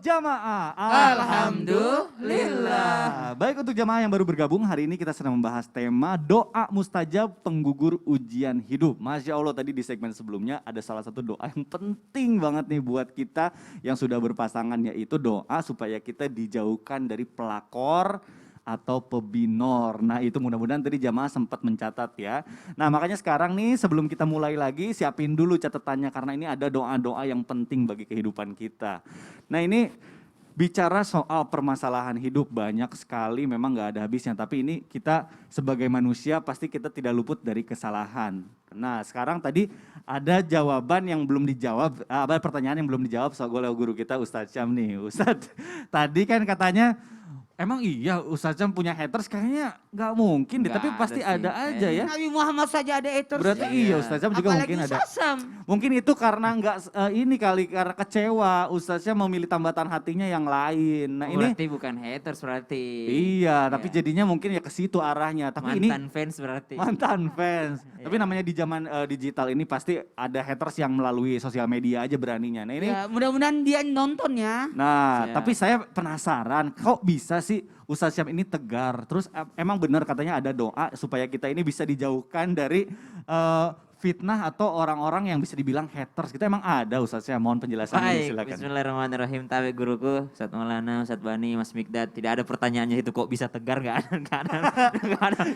jamaah? Alhamdulillah. Baik, untuk jamaah yang baru bergabung, hari ini kita sedang membahas tema doa mustajab penggugur ujian hidup. Masya Allah, tadi di segmen sebelumnya ada salah satu doa yang penting banget nih buat kita yang sudah berpasangan, yaitu doa supaya kita dijauhkan dari pelakor atau pebinor. Nah, itu mudah-mudahan tadi jamaah sempat mencatat ya. Nah, makanya sekarang nih sebelum kita mulai lagi, siapin dulu catatannya karena ini ada doa-doa yang penting bagi kehidupan kita. Nah, ini bicara soal permasalahan hidup banyak sekali, memang gak ada habisnya. Tapi ini kita sebagai manusia pasti kita tidak luput dari kesalahan. Nah, sekarang tadi ada jawaban yang belum dijawab, ada pertanyaan yang belum dijawab oleh guru kita Ustadz Syam nih. Ustadz, tadi kan katanya emang iya Ustadz Syam punya haters, kayaknya gak mungkin deh, tapi pasti ada aja ya. Nabi Muhammad saja ada haters. Berarti iya Ustadz Syam juga apalagi mungkin ada. Sasam. Mungkin itu karena ini kali, karena kecewa Ustadz Syam memilih tambatan hatinya yang lain. Nah ini Berarti bukan haters berarti. iya, tapi jadinya mungkin ya ke situ arahnya. Tapi mantan fans berarti. mantan fans. Tapi namanya di zaman digital ini pasti ada haters yang melalui sosial media aja beraninya. Nah ini Ya, mudah-mudahan dia nonton ya. Nah, Siap. tapi saya penasaran, kok bisa sih Ustadz Syam ini tegar? Terus emang benar katanya ada doa supaya kita ini bisa dijauhkan dari fitnah atau orang-orang yang bisa dibilang haters. Kita emang ada Ustadz Syam, mohon penjelasannya Baik, silakan. bismillahirrahmanirrahim. Tapi guruku, Ustadz Maulana, Ustadz Bani, Mas Mikdad, tidak ada pertanyaannya itu kok bisa tegar, gak ada.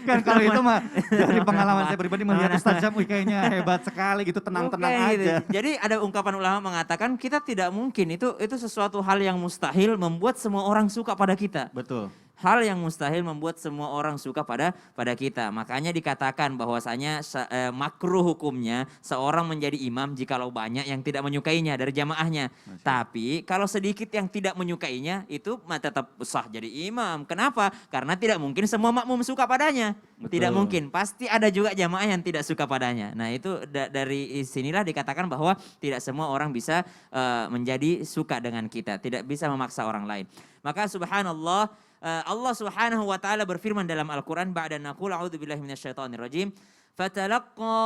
Kan kalau itu mah dari pengalaman saya pribadi melihat Ustadz Syam, wih kayaknya hebat sekali gitu, tenang-tenang Oke, gitu. aja. Jadi ada ungkapan ulama mengatakan kita tidak mungkin, itu sesuatu hal yang mustahil membuat semua orang suka pada kita. Betul. Hal yang mustahil membuat semua orang suka pada kita. Makanya dikatakan bahwasanya makruh hukumnya seorang menjadi imam jikalau banyak yang tidak menyukainya dari jamaahnya. Tapi kalau sedikit yang tidak menyukainya itu tetap sah jadi imam. Kenapa? Karena tidak mungkin semua makmum suka padanya. Betul. Tidak mungkin. Pasti ada juga jamaah yang tidak suka padanya. Nah itu dari sinilah dikatakan bahwa tidak semua orang bisa menjadi suka dengan kita. Tidak bisa memaksa orang lain. Maka subhanallah, Allah Subhanahu wa taala berfirman dalam Al-Qur'an ba'da naqul a'udzubillahi minasyaitonir rajim fatalaqqa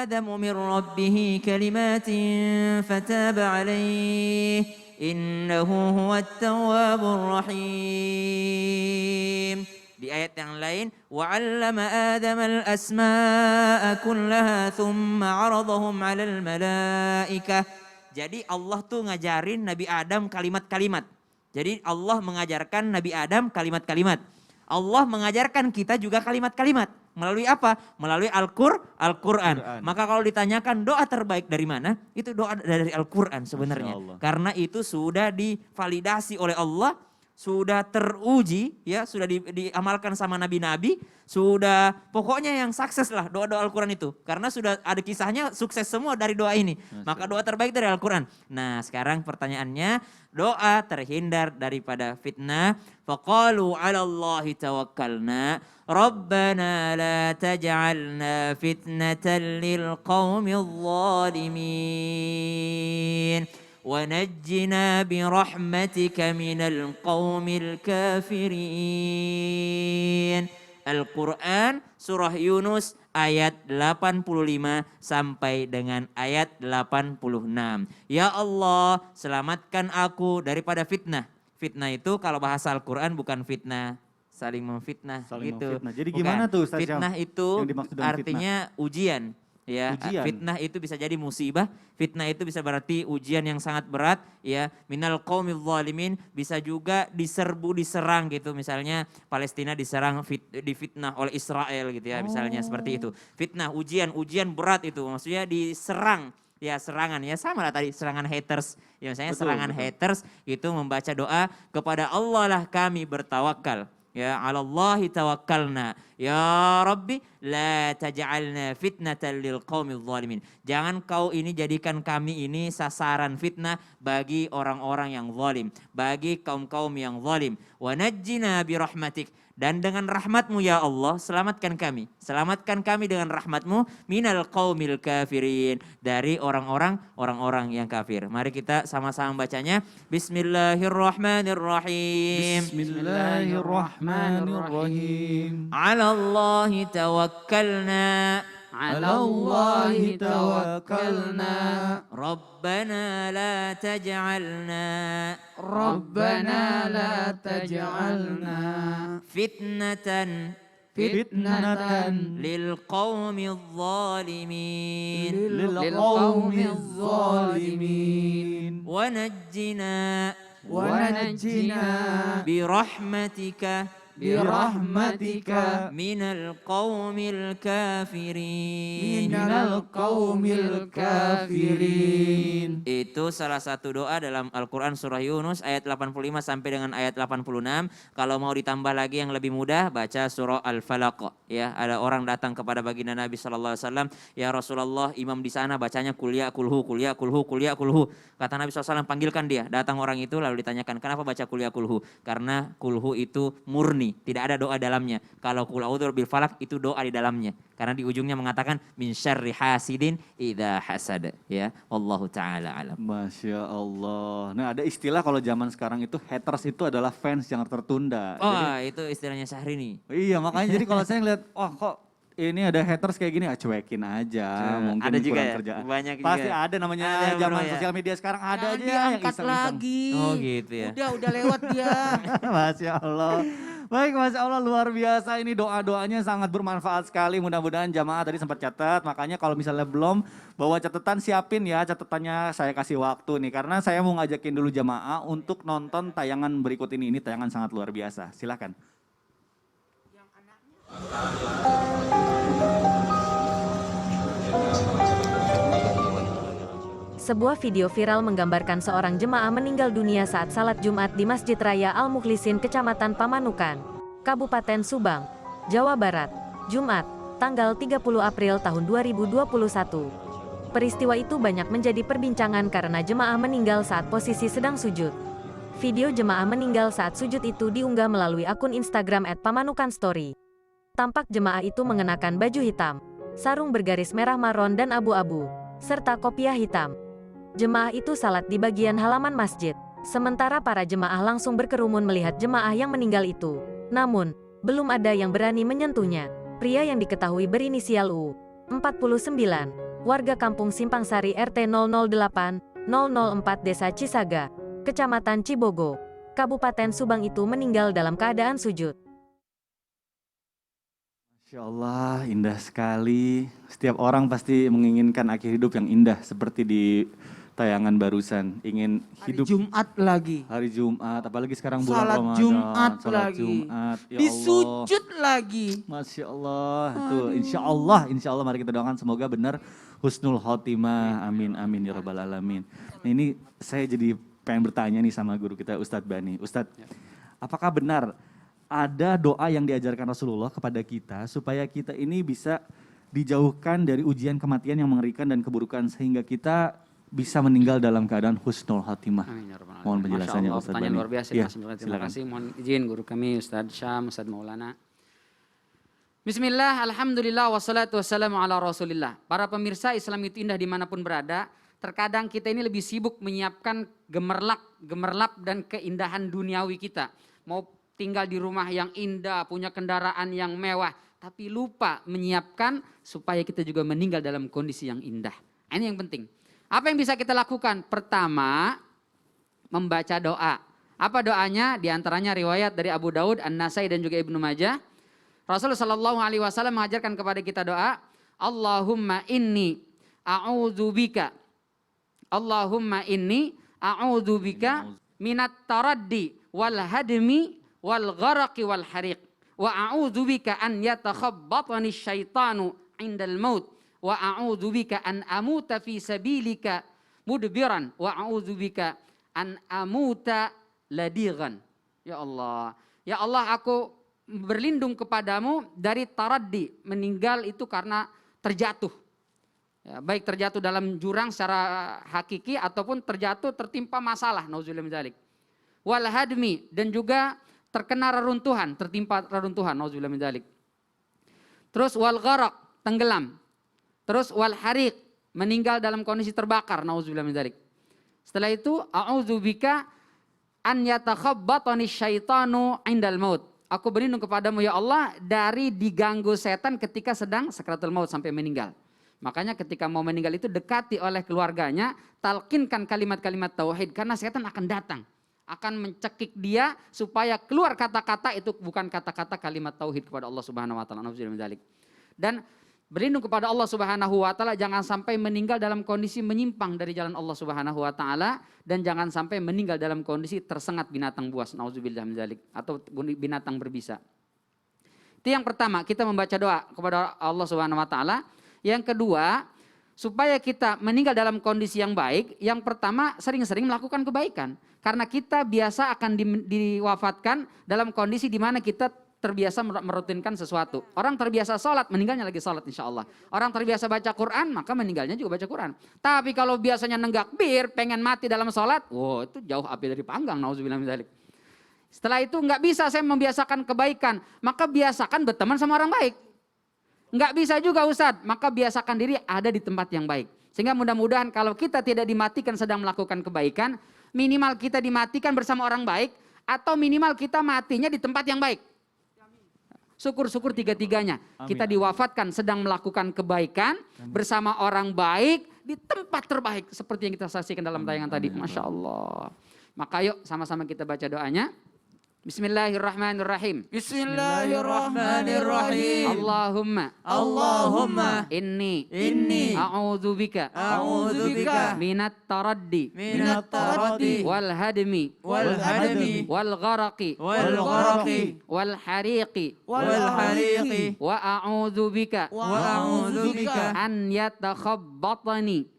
Adamu min rabbih kalimatin fataba 'alaihi innahu huwat tawwabur rahim. Di ayat yang lain wa 'allama Adama al-asma'a kullaha thumma 'aradahum 'alal malaikah. Jadi Allah tuh ngajarin Nabi Adam kalimat-kalimat. Jadi Allah mengajarkan Nabi Adam kalimat-kalimat. Allah mengajarkan kita juga kalimat-kalimat. Melalui apa? Melalui Al-Quran. Maka kalau ditanyakan doa terbaik dari mana? Itu doa dari Al-Quran sebenarnya. Karena itu sudah divalidasi oleh Allah. Sudah teruji, ya sudah diamalkan sama nabi-nabi. Sudah pokoknya yang sukses lah doa-doa Al-Quran itu. Karena sudah ada kisahnya sukses semua dari doa ini. Maka doa terbaik dari Al-Quran. Nah sekarang pertanyaannya, doa terhindar daripada fitnah. Faqalu 'ala Allahi tawakkalna. Rabbana la taj'alna fitnatan lil qaumil zalimin. ونجنا برحمتك من القوم الكافرين. Al-Quran surah Yunus ayat 85 sampai dengan ayat 86. Ya Allah, selamatkan aku daripada fitnah. Fitnah itu kalau bahasa Al-Quran bukan fitnah saling memfitnah gitu. Memfitnah. Jadi gimana tuh Ustaz Syam? Fitnah itu yang dimaksud dengan artinya ujian. Ya, Ujian. fitnah itu bisa jadi musibah, fitnah itu bisa berarti ujian yang sangat berat, ya. Minal qaumil zalimin bisa juga diserbu, diserang gitu. Misalnya Palestina diserang difitnah oleh Israel gitu ya, misalnya seperti itu. Fitnah, ujian berat itu maksudnya diserang. Ya serangan, ya sama lah tadi serangan haters. Ya misalnya serangan haters itu membaca doa kepada Allah lah kami bertawakal. Ya 'alallahi tawakkalna. Ya Rabbi la taj'alna fitnatan lil qaumil zalimin. Jangan kau ini jadikan kami ini sasaran fitnah bagi orang-orang yang zalim, bagi kaum-kaum yang zalim. Wa najjina bi rahmatik. Dan dengan rahmatmu ya Allah, selamatkan kami. Selamatkan kami dengan rahmatmu minal qaumil kafirin. Dari orang-orang yang kafir. Mari kita sama-sama bacanya. Bismillahirrahmanirrahim. Bismillahirrahmanirrahim. Ala Allahi tawakkalna. على الله توكلنا ربنا لا تجعلنا ربنا لا تجعلنا فتنة فتنة للقوم الظالمين للقوم الظالمين ونجنا ونجنا برحمتك برحمتك من القوم الكافرين. من القوم الكافرين. Itu salah satu doa dalam Al-Quran surah Yunus ayat 85 sampai dengan ayat 86. Kalau mau ditambah lagi yang lebih mudah, baca surah Al-Falaq. Ya, ada orang datang kepada baginda Nabi SAW, ya Rasulullah, imam di sana bacanya kuliah kulhu, kuliah kulhu, kuliah kulhu. Kata Nabi SAW, panggilkan dia. Datang orang itu lalu ditanyakan, kenapa baca kuliah kulhu? Karena kulhu itu murni, tidak ada doa dalamnya. Kalau qul a'udzu birabbil falaq itu doa di dalamnya. Karena di ujungnya mengatakan min syarri hasidin idza hasad. Ya, wallahu taala alam. Masya Allah. Nah, ada istilah kalau zaman sekarang itu haters itu adalah fans yang tertunda. Oh, itu istilahnya Syahrini. Iya, makanya jadi kalau saya ngeliat, oh kok ini ada haters kayak gini, cuekin aja. Mungkin ada juga kurang ya? kerjaan. Banyak Pasti juga. ada namanya Ada, bro, zaman ya. sosial media sekarang ada Jangan aja yang diangkat iseng-iseng. lagi. Oh gitu ya. Udah lewat dia. Masya Allah. Baik, Masya Allah, luar biasa. Ini doa-doanya sangat bermanfaat sekali. Mudah-mudahan jamaah tadi sempat catat. Makanya kalau misalnya belum bawa catatan, siapin ya catatannya, saya kasih waktu nih. Karena saya mau ngajakin dulu jamaah untuk nonton tayangan berikut ini. Ini tayangan sangat luar biasa. Silakan. Sebuah video viral menggambarkan seorang jemaah meninggal dunia saat salat Jumat di Masjid Raya Al-Mukhlisin, Kecamatan Pamanukan, Kabupaten Subang, Jawa Barat, Jumat, tanggal 30 April tahun 2021. Peristiwa itu banyak menjadi perbincangan karena jemaah meninggal saat posisi sedang sujud. Video jemaah meninggal saat sujud itu diunggah melalui akun Instagram @pamanukanstory. Tampak jemaah itu mengenakan baju hitam, sarung bergaris merah maron dan abu-abu, serta kopiah hitam. Jemaah itu salat di bagian halaman masjid, sementara para jemaah langsung berkerumun melihat jemaah yang meninggal itu. Namun, belum ada yang berani menyentuhnya. Pria yang diketahui berinisial U, 49, warga Kampung Simpang Sari RT 008, 004 Desa Cisaga, Kecamatan Cibogo, Kabupaten Subang itu meninggal dalam keadaan sujud. Masya Allah, indah sekali. Setiap orang pasti menginginkan akhir hidup yang indah seperti di tayangan barusan. Ingin Hari hidup Jumat lagi. hari Jumat, apalagi sekarang bulan Salat Ramadan. Jumat Salat lagi. Jumat, ya Allah. Disujud lagi. Masya Allah, tuh insya Allah mari kita doakan semoga benar husnul khotimah, amin amin ya rabbal alamin. Nah, ini saya jadi pengen bertanya nih sama guru kita Ustadz Bani. Ustadz, apakah benar ada doa yang diajarkan Rasulullah kepada kita supaya kita ini bisa dijauhkan dari ujian kematian yang mengerikan dan keburukan sehingga kita bisa meninggal dalam keadaan husnul khotimah? Amin ya rabbal alamin. Mohon penjelasannya Masya Allah, Ustadz pertanyaan Bani. luar biasa. Iya, Terima silakan. kasih. Mohon izin guru kami Ustadz Syam, Ustadz Maulana. Bismillah, alhamdulillah, wassalatu wassalamu ala rasulillah. Para pemirsa, Islam itu indah dimanapun berada. Terkadang kita ini lebih sibuk menyiapkan gemerlap dan keindahan duniawi kita. Mau tinggal di rumah yang indah, punya kendaraan yang mewah. Tapi lupa menyiapkan supaya kita juga meninggal dalam kondisi yang indah. Ini yang penting. Apa yang bisa kita lakukan? Pertama, membaca doa. Apa doanya? Di antaranya riwayat dari Abu Daud, An-Nasai dan juga Ibnu Majah. Rasulullah Shallallahu Alaihi Wasallam mengajarkan kepada kita doa, Allahumma inni a'udzubika, Allahumma inni a'udzubika minat taraddi wal hadmi wal gharaqi wal hariq, wa a'udzubika an yatakhabbatani syaitanu indal maut, wa a'udzubika an amuta fi sabilika mudbiran, wa a'udzubika an amuta ladighan. Ya Allah aku berlindung kepadamu dari taraddi, meninggal itu karena terjatuh. Ya, baik terjatuh dalam jurang secara hakiki ataupun terjatuh tertimpa masalah, nauzubillah min dzalik. Wal hadmi, dan juga terkena reruntuhan, tertimpa reruntuhan, nauzubillah min dzalik. Terus wal gharaq, tenggelam. Terus wal hariq, meninggal dalam kondisi terbakar, nauzubillah min dzalik. Setelah itu a'udzubika an yatakhabbatani syaitanu indal maut. aku berlindung kepadamu ya Allah dari diganggu setan ketika sedang sakratul maut sampai meninggal. Makanya ketika mau meninggal itu dekati oleh keluarganya, talqinkan kalimat-kalimat tauhid karena setan akan datang. Akan mencekik dia supaya keluar kata-kata itu bukan kata-kata kalimat tauhid kepada Allah Subhanahu wa taala. Dan berlindung kepada Allah Subhanahu wa taala jangan sampai meninggal dalam kondisi menyimpang dari jalan Allah Subhanahu wa taala dan jangan sampai meninggal dalam kondisi tersengat binatang buas, nauzubillah min dzalik, atau binatang berbisa. Itu yang pertama, kita membaca doa kepada Allah Subhanahu wa taala. Yang kedua, supaya kita meninggal dalam kondisi yang baik, yang pertama sering-sering melakukan kebaikan. Karena kita biasa akan diwafatkan dalam kondisi di mana kita terbiasa merutinkan sesuatu. Orang terbiasa sholat, meninggalnya lagi sholat insya Allah. Orang terbiasa baca Quran, maka meninggalnya juga baca Quran. Tapi kalau biasanya nenggak bir, pengen mati dalam sholat, wow itu jauh api dari panggang, nauzubillah min dzalik. Setelah itu nggak bisa saya membiasakan kebaikan, maka biasakan berteman sama orang baik. Nggak bisa juga Ustadz, maka biasakan diri ada di tempat yang baik. Sehingga mudah-mudahan kalau kita tidak dimatikan sedang melakukan kebaikan, minimal kita dimatikan bersama orang baik, atau minimal kita matinya di tempat yang baik. Syukur-syukur tiga-tiganya. Kita diwafatkan sedang melakukan kebaikan bersama orang baik di tempat terbaik. Seperti yang kita saksikan dalam tayangan tadi. Masya Allah. Maka yuk sama-sama kita baca doanya. Bismillahirrahmanirrahim. Bismillahirrahmanirrahim. Allahumma inni a'udzubika minat taraddi wal hadmi wal gharaqi wal hariqi wa a'udzubika an yatakhabbatani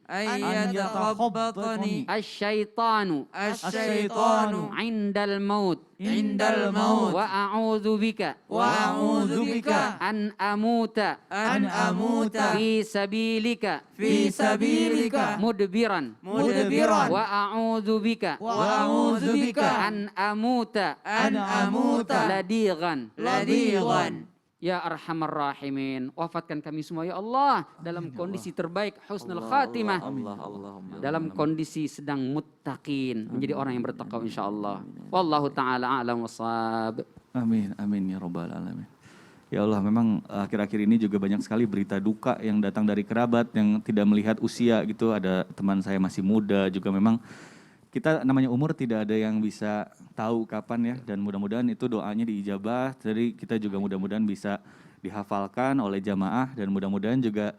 asyaitanu indal maut wa a'udzubika an amuta fi sabilika mudbiran wa a'udzubika an amuta ladigan. Ya Arhamar Rahimin, wafatkan kami semua ya Allah dalam kondisi terbaik, husnul khatimah, dalam kondisi sedang muttaqin, menjadi orang yang bertakwa insyaallah. Wallahu taala a'lam washab. Amin, amin ya robbal alamin. Ya Allah, memang akhir-akhir ini juga banyak sekali berita duka yang datang dari kerabat yang tidak melihat usia gitu. Ada teman saya masih muda juga, memang kita namanya umur tidak ada yang bisa tahu kapan ya, dan mudah-mudahan itu doanya diijabah. Jadi kita juga mudah-mudahan bisa dihafalkan oleh jamaah dan mudah-mudahan juga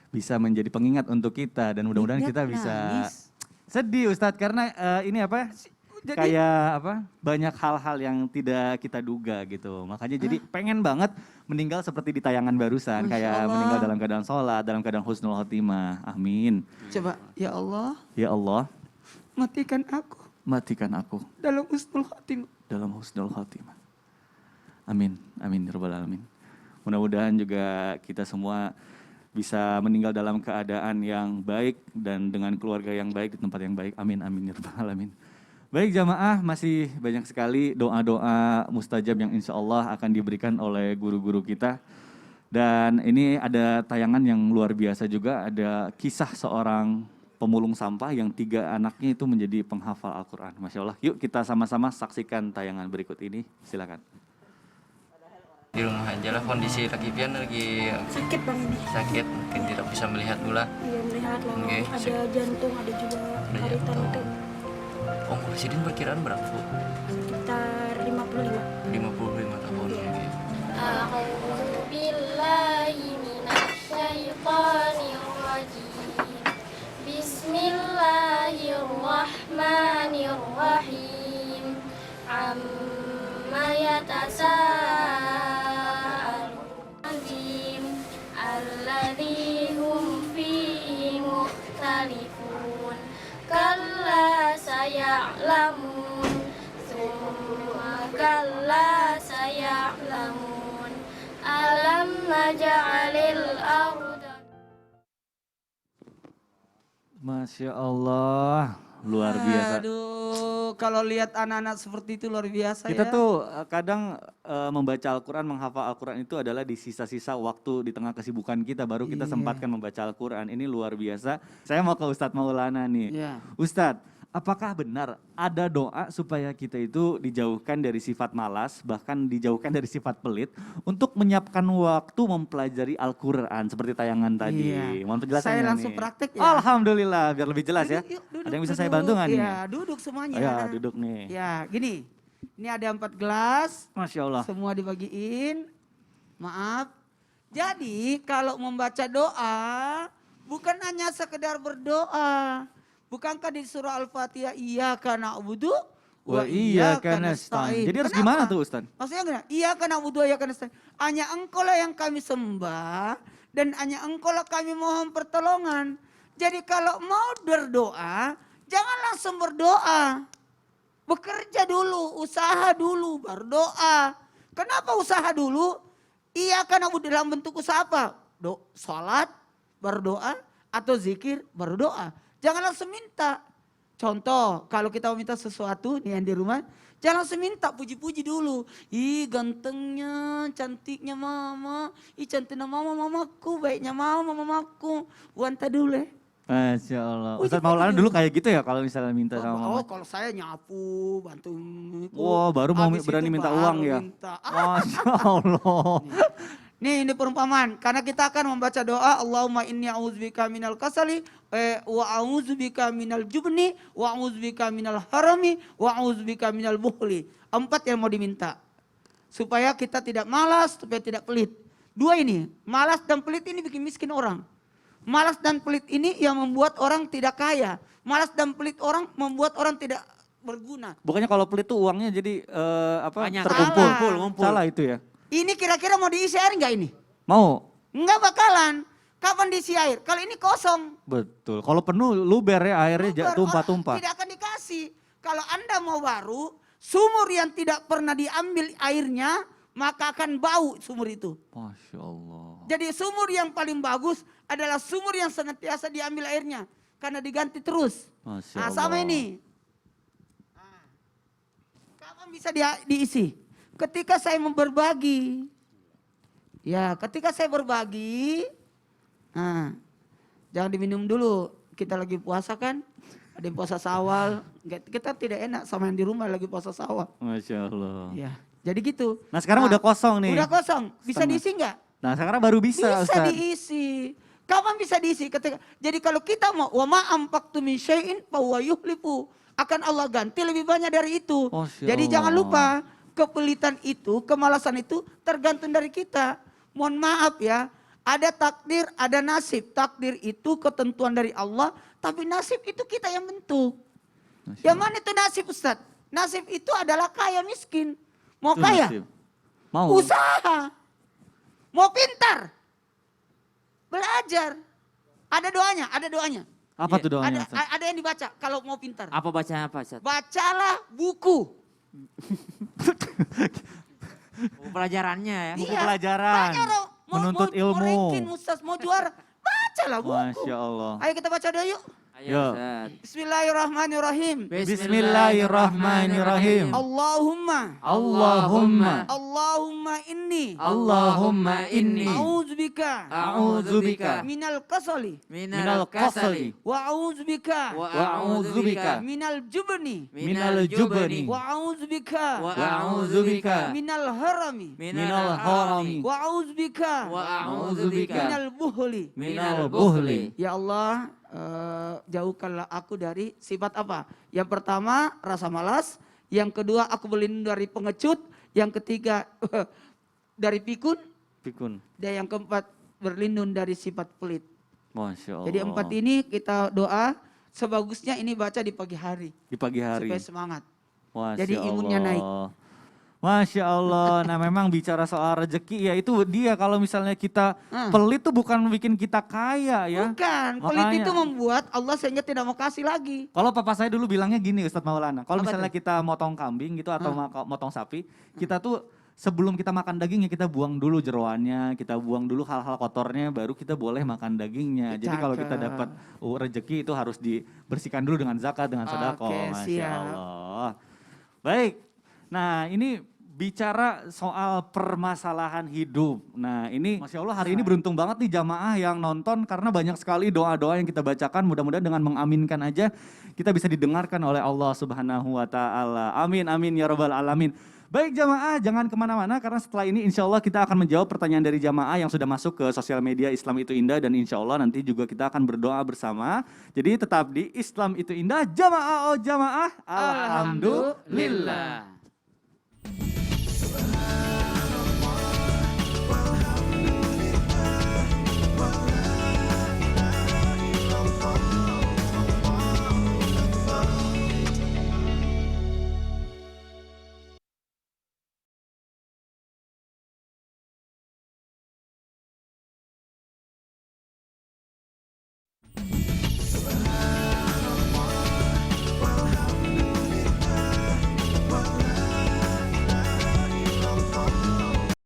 bisa menjadi pengingat untuk kita, dan mudah-mudahan kita bisa sedih Ustadz karena ini apa? Kayak apa? Banyak hal-hal yang tidak kita duga gitu. Makanya jadi pengen banget meninggal seperti di tayangan barusan, kayak meninggal dalam keadaan sholat, dalam keadaan husnul khotimah. Amin. Coba, ya Allah. Ya Allah, Matikan aku dalam dalam husnul khotimah. Amin, amin ya rabbal alamin. Mudah-mudahan juga kita semua bisa meninggal dalam keadaan yang baik dan dengan keluarga yang baik di tempat yang baik. Amin, amin ya rabbal alamin. Baik jamaah, masih banyak sekali doa-doa mustajab yang insya Allah akan diberikan oleh guru-guru kita. Dan ini ada tayangan yang luar biasa juga, ada kisah seorang pemulung sampah yang 3 anaknya itu menjadi penghafal Al-Quran. Masya Allah. Yuk kita sama-sama saksikan tayangan berikut ini. Silakan. Di rumah aja lah, kondisi kaki Pian lagi sakit bang ini. sakit, mungkin tidak bisa melihat pula. Iya melihat lah. Oke, Ada jantung, ada juga karitan jantung. itu. Umur Sidin perkiraan berapa Bu? Sekitar 55. 55 tahun. Oke. A'udzu billahi minasyaitonir rajim. Bismillahirrahmanirrahim. Amma yatasaalun alladzi hum fihi mukhtalifun. Kalla saya'lamun. Summa kalla saya'lamun. Alam naj'alil arda. Masya Allah, luar biasa. Aduh, kalau lihat anak-anak seperti itu luar biasa Kita ya. tuh kadang membaca Al-Quran, menghafal Al-Quran itu adalah di sisa-sisa waktu di tengah kesibukan kita, baru kita sempatkan membaca Al-Quran. Ini luar biasa. Saya mau ke Ustadz Maulana nih. Iya. Ustadz, apakah benar ada doa supaya kita itu dijauhkan dari sifat malas, bahkan dijauhkan dari sifat pelit untuk menyiapkan waktu mempelajari Al-Quran seperti tayangan tadi? Iya. Mohon penjelasannya Saya nih. langsung praktek ya. Alhamdulillah, biar lebih jelas ya. Duduk, yuk, duduk, Ada yang bisa saya duduk. bantu nggak nih? Iya, duduk semuanya. Ya, duduk nih. Ya, gini. Ini ada 4 gelas. Masya Allah. Semua dibagiin. Maaf. Jadi kalau membaca doa bukan hanya sekedar berdoa. Bukankah di surah Al-Fatihah iyyaka na'budu Wa iyyaka nasta'in. Jadi harus gimana tuh Ustaz? Maksudnya gimana? Iyyaka na'budu wa iyyaka nasta'in. Hanya engkau lah yang kami sembah dan hanya engkau lah kami mohon pertolongan. Jadi kalau mau berdoa, jangan langsung berdoa. Bekerja dulu, usaha dulu, baru doa. Kenapa usaha dulu? Iyyaka na'budu dalam bentuk usaha apa? Salat, baru doa, atau zikir, baru doa. Jangan langsung minta. Contoh, kalau kita mau minta sesuatu nih yang di rumah, jangan langsung minta, puji-puji dulu. Ih gantengnya, cantiknya mama. Ih cantiknya mama, mamaku, baiknya mama, mamaku. Wanta dulu ya. Masya Allah. Wih, Ustaz cepat Maulana dulu. dulu kayak gitu ya kalau misalnya minta sama Oh mama? kalau saya nyapu, bantu. Wah, baru mau Habis berani itu minta baru uang ya? minta. Masya Allah. Nih ini perumpamaan. Karena kita akan membaca doa. Allahumma inni a'udzubika minal kasali. Wa a'udzubika minal jubni. Wa a'udzubika minal harami. Wa a'udzubika minal bukhli. 4 yang mau diminta. Supaya kita tidak malas, supaya tidak pelit. 2 ini. Malas dan pelit ini bikin miskin orang. Malas dan pelit ini yang membuat orang tidak kaya. Malas dan pelit orang membuat orang tidak berguna. Bukannya kalau pelit tuh uangnya jadi Banyak. terkumpul. Salah. Ngumpul. Salah itu ya? Ini kira-kira mau diisi air nggak ini? Mau? Nggak bakalan. Kapan diisi air? Kalau ini kosong. Betul. Kalau penuh luber ya airnya Luber, tumpah-tumpah. Tidak akan dikasih. Kalau Anda mau baru, sumur yang tidak pernah diambil airnya, maka akan bau sumur itu. Masya Allah. Jadi sumur yang paling bagus adalah sumur yang senantiasa diambil airnya. Karena diganti terus. Masya Nah Allah. sama ini. Nah, kapan bisa diisi? Ketika saya mau berbagi. Ya ketika saya berbagi. Nah, jangan diminum dulu. Kita lagi puasa kan. Ada yang puasa Syawal. Kita tidak enak sama yang di rumah lagi puasa Syawal. Masya Allah. Ya, jadi gitu. Nah sekarang udah kosong nih. Udah kosong. Bisa Setengah. diisi nggak? Nah sekarang baru bisa, Bisa Ustaz. diisi. Kapan bisa diisi? Jadi kalau kita mau wa ma anfaqtu min syai'in fa huwa yukhlifu. Akan Allah ganti lebih banyak dari itu. Masya Jadi Allah. jangan lupa kepelitan itu, kemalasan itu tergantung dari kita. Mohon maaf ya, ada takdir, ada nasib. Takdir itu ketentuan dari Allah, tapi nasib itu kita yang bentuk. Masya Yang mana itu nasib Ustaz? Nasib itu adalah kaya miskin. Mau Itu kaya? nasib. Mau. Usaha. Mau pintar? Belajar. Ada doanya, ada doanya. Apa Iya. tuh doanya? Ustaz? Ada yang dibaca kalau mau pintar. Apa bacaan apa, Ustaz? Bacalah buku. Pelajarannya ya. Buku Iya, pelajaran. banyak loh. Menuntut ilmu. Mau ranking, Ustaz, mau juara. Bacalah buku. Masya Allah. Ayo kita baca dulu yuk. Ayo, Yo. Ustaz. Bismillahirrahmanirrahim. Bismillahirrahmanirrahim. Allahumma. Allahumma. Allahumma inni. Allahumma inni A'udzubika. A'udzubika. Minal kasali. minal kasali Wa a'udzubika. wa a'udzubika Minal jubni. minal jubni Wa a'udzubika. wa a'udzubika Minal harami. minal harami Wa a'udzubika. wa a'udzubika Minal buhli. minal buhli. Ya Allah, jauhkanlah aku dari sifat apa? Yang pertama, rasa malas. Yang kedua, aku berlindung dari pengecut. Yang ketiga, dari pikun. Pikun. Dan yang keempat, berlindung dari sifat pelit. Masya Allah. Jadi 4 ini kita doa. Sebagusnya ini baca di pagi hari. Di pagi hari. Supaya semangat. Masya Jadi imunnya Allah. naik. Masya Allah. Nah memang bicara soal rezeki ya itu dia kalau misalnya kita pelit tuh bukan bikin kita kaya ya. Bukan, pelit Makanya. itu membuat Allah sehingga tidak mau kasih lagi. Kalau papa saya dulu bilangnya gini Ustadz Maulana. Kalau Apa misalnya tuh? kita motong kambing gitu atau motong sapi. Kita tuh sebelum kita makan dagingnya kita buang dulu jeroannya. Kita buang dulu hal-hal kotornya baru kita boleh makan dagingnya. Jadi kalau kita Cakep. dapat rezeki itu harus dibersihkan dulu dengan zakat, dengan sedekah. Oke, Masya siap. Allah. Baik. Nah ini bicara soal permasalahan hidup. Nah ini Masya Allah hari ini beruntung banget nih jamaah yang nonton karena banyak sekali doa-doa yang kita bacakan. Mudah-mudahan dengan mengaminkan aja kita bisa didengarkan oleh Allah Subhanahu wa Ta'ala. Amin, amin ya Rabbal Alamin. Baik jamaah, jangan kemana-mana karena setelah ini insya Allah kita akan menjawab pertanyaan dari jamaah yang sudah masuk ke sosial media Islam Itu Indah dan insya Allah nanti juga kita akan berdoa bersama. Jadi tetap di Islam Itu Indah, jamaah oh jamaah, alhamdulillah.